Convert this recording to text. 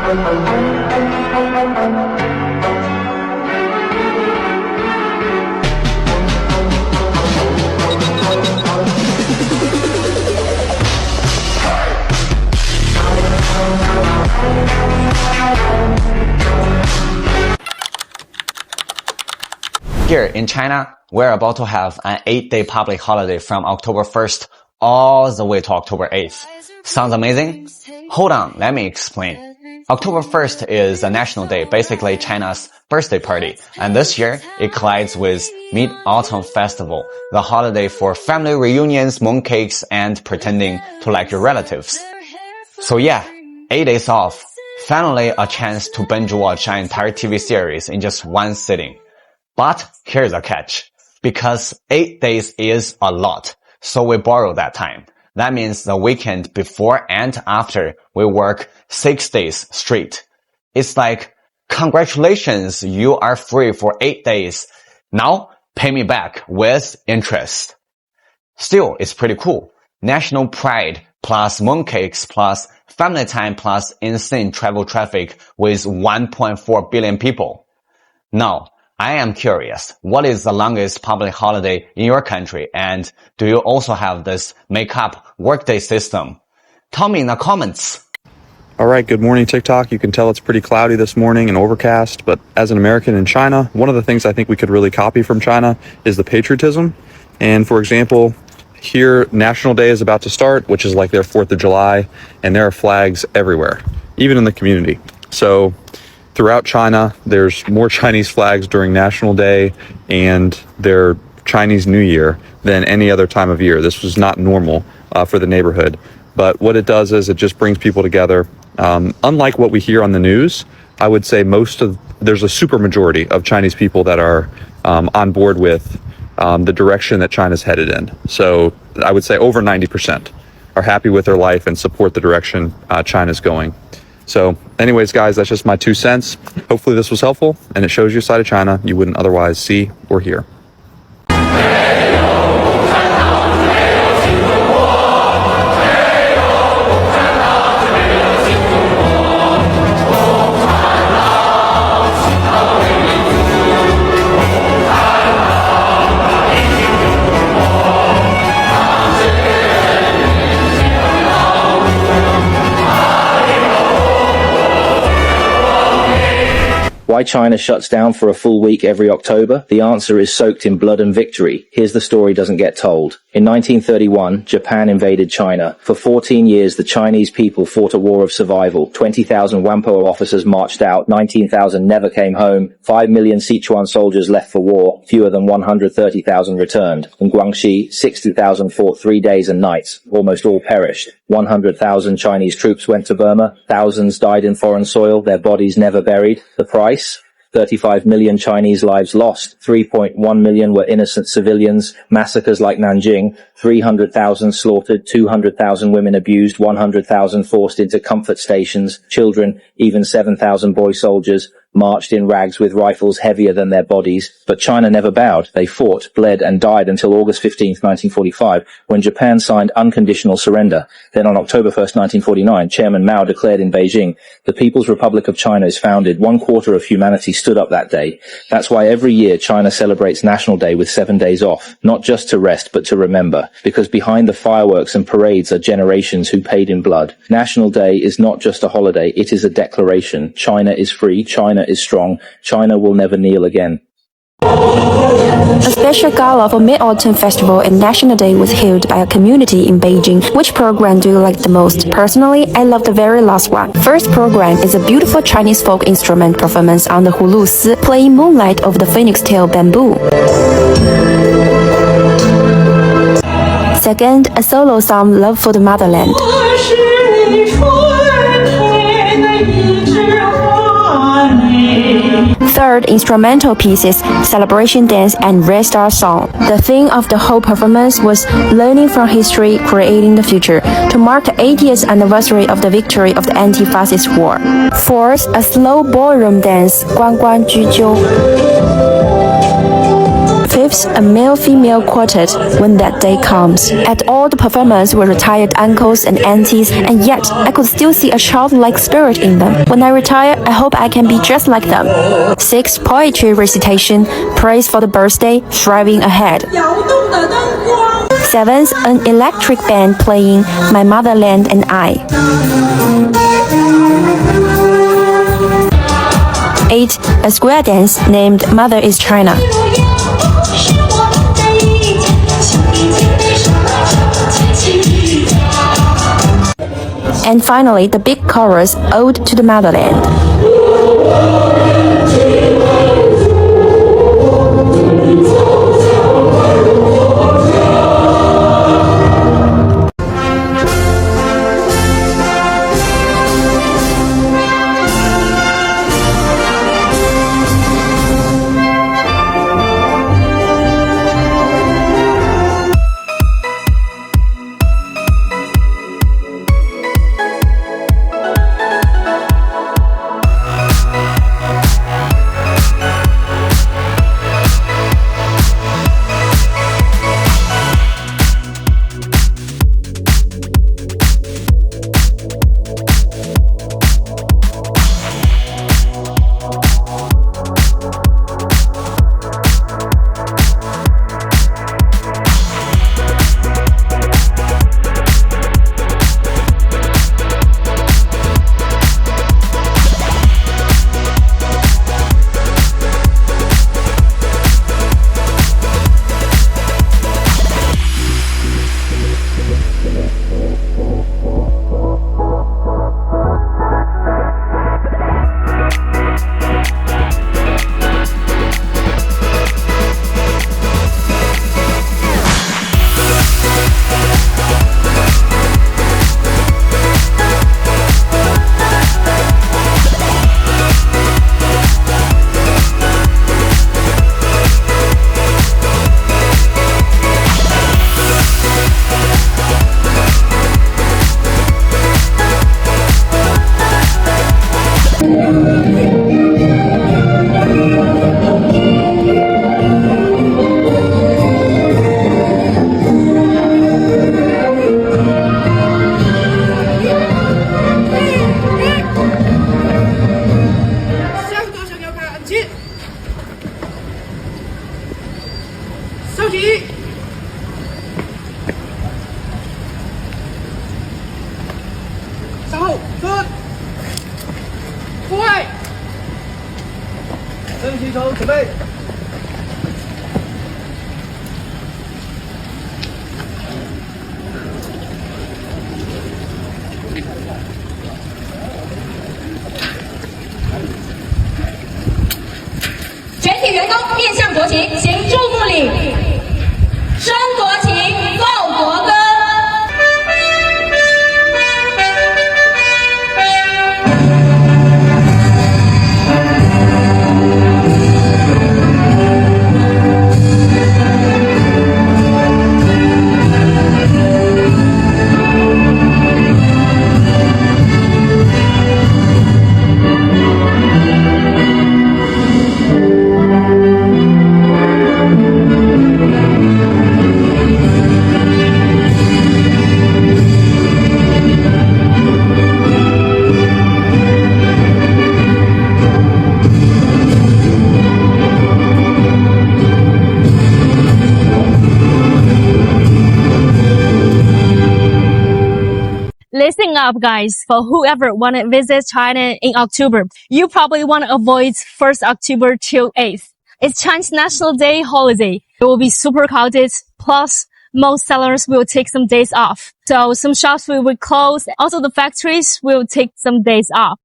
Here in China, we're about to have an 8-day public holiday from October 1st all the way to October 8th. Sounds amazing? Hold on, let me explain. October 1st is a national day, basically China's birthday party. And this year, it collides with Mid-Autumn Festival, the holiday for family reunions, mooncakes, and pretending to like your relatives. So yeah, 8 days off. Finally a chance to binge watch an entire TV series in just one sitting. But here's a catch. Because 8 days is a lot, so we borrow that time. That means the weekend before and after we work 6 days straight. It's like, congratulations, you are free for 8 days. Now, pay me back with interest. Still, it's pretty cool. National pride plus mooncakes plus family time plus insane travel traffic with 1.4 billion people. Now, I am curious, what is the longest public holiday in your country, and do you also have this make-up workday system? Tell me in the comments. All right, good morning, TikTok. You can tell it's pretty cloudy this morning and overcast, but as an American in China, one of the things I think we could really copy from China is the patriotism. And for example, here, National Day is about to start, which is like their 4th of July, and there are flags everywhere, even in the community. So throughout China, there's more Chinese flags during National Day and their Chinese New Year than any other time of year. This was not normal for the neighborhood. But what it does is it just brings people together. Unlike what we hear on the news, I would say there's a super majority of Chinese people that are on board with the direction that China's headed in. So I would say over 90% are happy with their life and support the direction China's going. So anyways, guys, that's just my 2 cents. Hopefully this was helpful and it shows you a side of China you wouldn't otherwise see or hear. Why China shuts down for a full week every October? The answer is soaked in blood and victory. Here's the story doesn't get told. In 1931, Japan invaded China. For 14 years, the Chinese people fought a war of survival. 20,000 Whampoa officers marched out. 19,000 never came home. 5 million Sichuan soldiers left for war. Fewer than 130,000 returned. In Guangxi, 60,000 fought 3 days and nights. Almost all perished. 100,000 Chinese troops went to Burma. Thousands died in foreign soil, their bodies never buried. The price? 35 million Chinese lives lost. 3.1 million were innocent civilians. Massacres like Nanjing. 300,000 slaughtered. 200,000 women abused. 100,000 forced into comfort stations. Children, even 7,000 boy soldiers, marched in rags with rifles heavier than their bodies. But China never bowed. They fought, bled, and died until August 15th, 1945, when Japan signed unconditional surrender. Then on October 1st, 1949, Chairman Mao declared in Beijing, the People's Republic of China is founded. 1/4 of humanity stood up that day. That's why every year China celebrates National Day with 7 days off, not just to rest, but to remember. Because behind the fireworks and parades are generations who paid in blood. National Day is not just a holiday, it is a declaration. China is free, China is strong, China will never kneel again. A special gala for Mid-Autumn Festival and National Day was held by a community in Beijing. Which program do you like the most? Personally, I love the very last one. First program is a beautiful Chinese folk instrument performance on the hulu si, playing Moonlight of the Phoenix Tail Bamboo. Second, a solo song, Love for the Motherland. Third, instrumental pieces, Celebration Dance and Red Star Song. The theme of the whole performance was learning from history, creating the future, to mark the 80th anniversary of the victory of the anti-fascist war. Fourth, a slow ballroom dance, 关关雎鸠. relatives, a male-female quartet, when that day comes. And all the performers were retired uncles and aunties, and yet I could still see a childlike spirit in them. When I retire, I hope I can be just like them. 6. Poetry recitation, praise for the birthday, striving ahead. 7. An electric band playing My Motherland and I. 8. A square dance named Mother is China. And finally, the big chorus, Ode to the Motherland. Listen up, guys. For whoever want to visit China in October, you probably want to avoid 1st October till 8th. It's Chinese National Day holiday. It will be super crowded. Plus, most sellers will take some days off. So some shops will close. Also, the factories will take some days off.